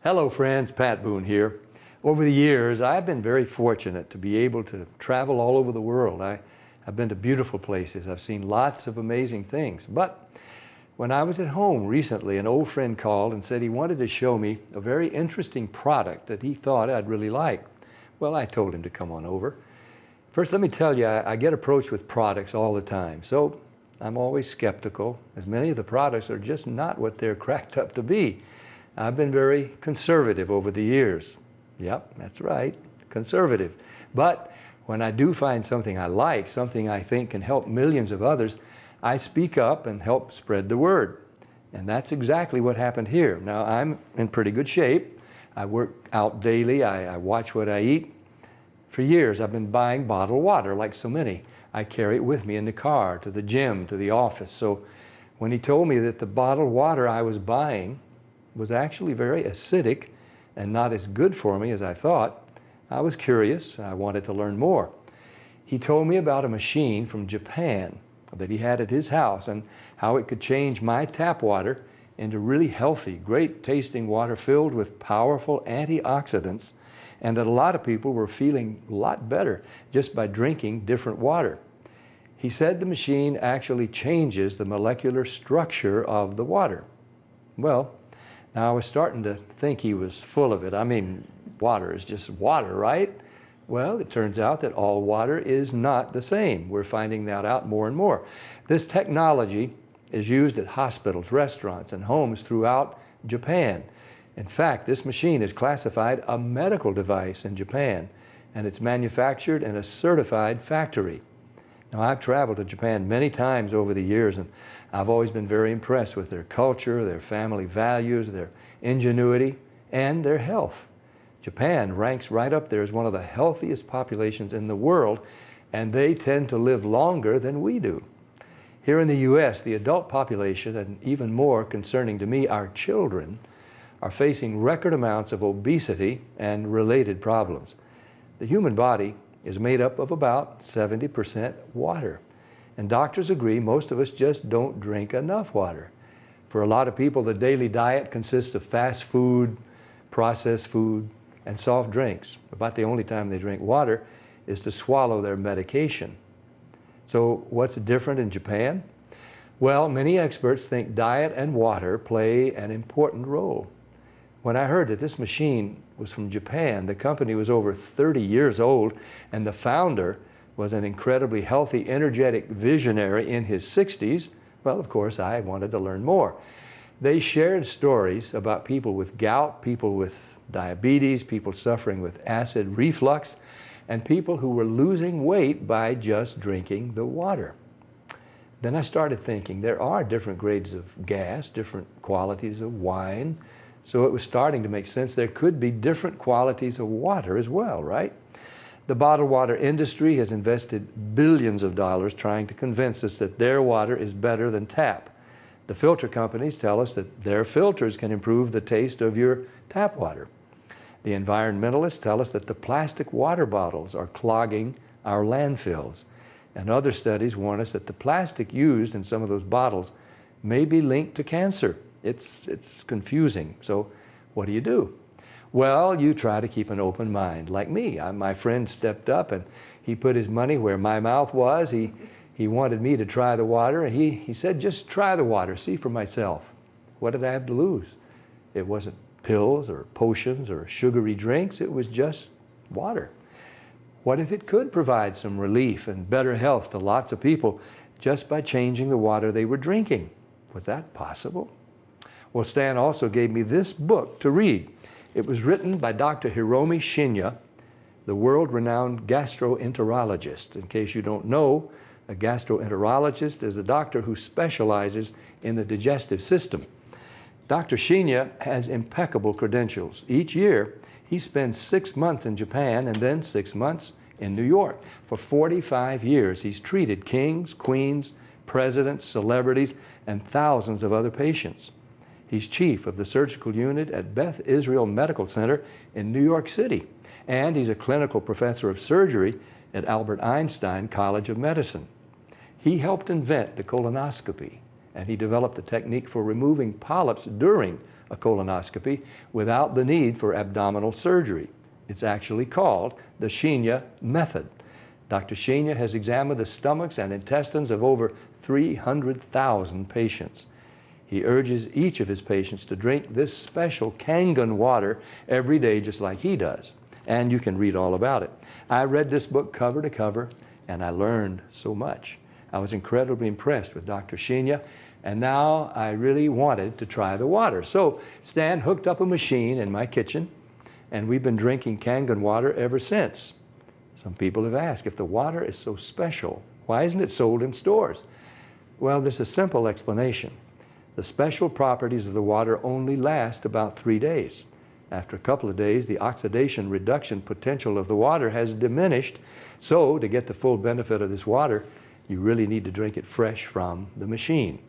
Hello friends, Pat Boone here. Over the years, I've been very fortunate to be able to travel all over the world. I've been to beautiful places. I've seen lots of amazing things. But when I was at home recently, an old friend called and said he wanted to show me a very interesting product that he thought I'd really like. Well, I told him to come on over. First, let me tell you, I get approached with products all the time. So I'm always skeptical, as many of the products are just not what they're cracked up to be. I've been very conservative over the years. Yep, that's right, conservative. But when I do find something I like, something I think can help millions of others, I speak up and help spread the word. And that's exactly what happened here. Now, I'm in pretty good shape. I work out daily. I watch what I eat. For years, I've been buying bottled water like so many. I carry it with me in the car, to the gym, to the office. So when he told me that the bottled water I was buying was actually very acidic and not as good for me as I thought, I was curious. I wanted to learn more. He told me about a machine from Japan that he had at his house and how it could change my tap water into really healthy, great tasting water filled with powerful antioxidants, and that a lot of people were feeling a lot better just by drinking different water. He said the machine actually changes the molecular structure of the water. Well, now I was starting to think he was full of it. I mean, water is just water, right? Well, it turns out that all water is not the same. We're finding that out more and more. This technology is used at hospitals, restaurants, and homes throughout Japan. In fact, this machine is classified a medical device in Japan, and it's manufactured in a certified factory. Now, I've traveled to Japan many times over the years, and I've always been very impressed with their culture, their family values, their ingenuity, and their health. Japan ranks right up there as one of the healthiest populations in the world, and they tend to live longer than we do. Here in the U.S., the adult population, and even more concerning to me, our children, are facing record amounts of obesity and related problems. The human body is made up of about 70% water. And doctors agree most of us just don't drink enough water. For a lot of people, the daily diet consists of fast food, processed food, and soft drinks. About the only time they drink water is to swallow their medication. So what's different in Japan? Well, many experts think diet and water play an important role. When I heard that this machine was from Japan, the company was over 30 years old, and the founder was an incredibly healthy, energetic visionary in his 60s, well, of course, I wanted to learn more. They shared stories about people with gout, people with diabetes, people suffering with acid reflux, and people who were losing weight by just drinking the water. Then I started thinking there are different grades of gas, different qualities of wine, so it was starting to make sense there could be different qualities of water as well, right? The bottled water industry has invested billions of dollars trying to convince us that their water is better than tap. The filter companies tell us that their filters can improve the taste of your tap water. The environmentalists tell us that the plastic water bottles are clogging our landfills. And other studies warn us that the plastic used in some of those bottles may be linked to cancer. It's confusing. So what do? Well, you try to keep an open mind. Like me, my friend stepped up and he put his money where my mouth was. He wanted me to try the water. And he said, just try the water, see for myself. What did I have to lose? It wasn't pills or potions or sugary drinks. It was just water. What if it could provide some relief and better health to lots of people just by changing the water they were drinking? Was that possible? Well, Stan also gave me this book to read. It was written by Dr. Hiromi Shinya, the world-renowned gastroenterologist. In case you don't know, a gastroenterologist is a doctor who specializes in the digestive system. Dr. Shinya has impeccable credentials. Each year, he spends 6 months in Japan and then 6 months in New York. For 45 years, he's treated kings, queens, presidents, celebrities, and thousands of other patients. He's chief of the surgical unit at Beth Israel Medical Center in New York City, and he's a clinical professor of surgery at Albert Einstein College of Medicine. He helped invent the colonoscopy, and he developed a technique for removing polyps during a colonoscopy without the need for abdominal surgery. It's actually called the Shinya method. Dr. Shinya has examined the stomachs and intestines of over 300,000 patients. He urges each of his patients to drink this special Kangen water every day just like he does. And you can read all about it. I read this book cover to cover and I learned so much. I was incredibly impressed with Dr. Shinya, and now I really wanted to try the water. So Stan hooked up a machine in my kitchen and we've been drinking Kangen water ever since. Some people have asked, if the water is so special, why isn't it sold in stores? Well, there's a simple explanation. The special properties of the water only last about 3 days. After a couple of days, the oxidation reduction potential of the water has diminished. So to get the full benefit of this water, you really need to drink it fresh from the machine.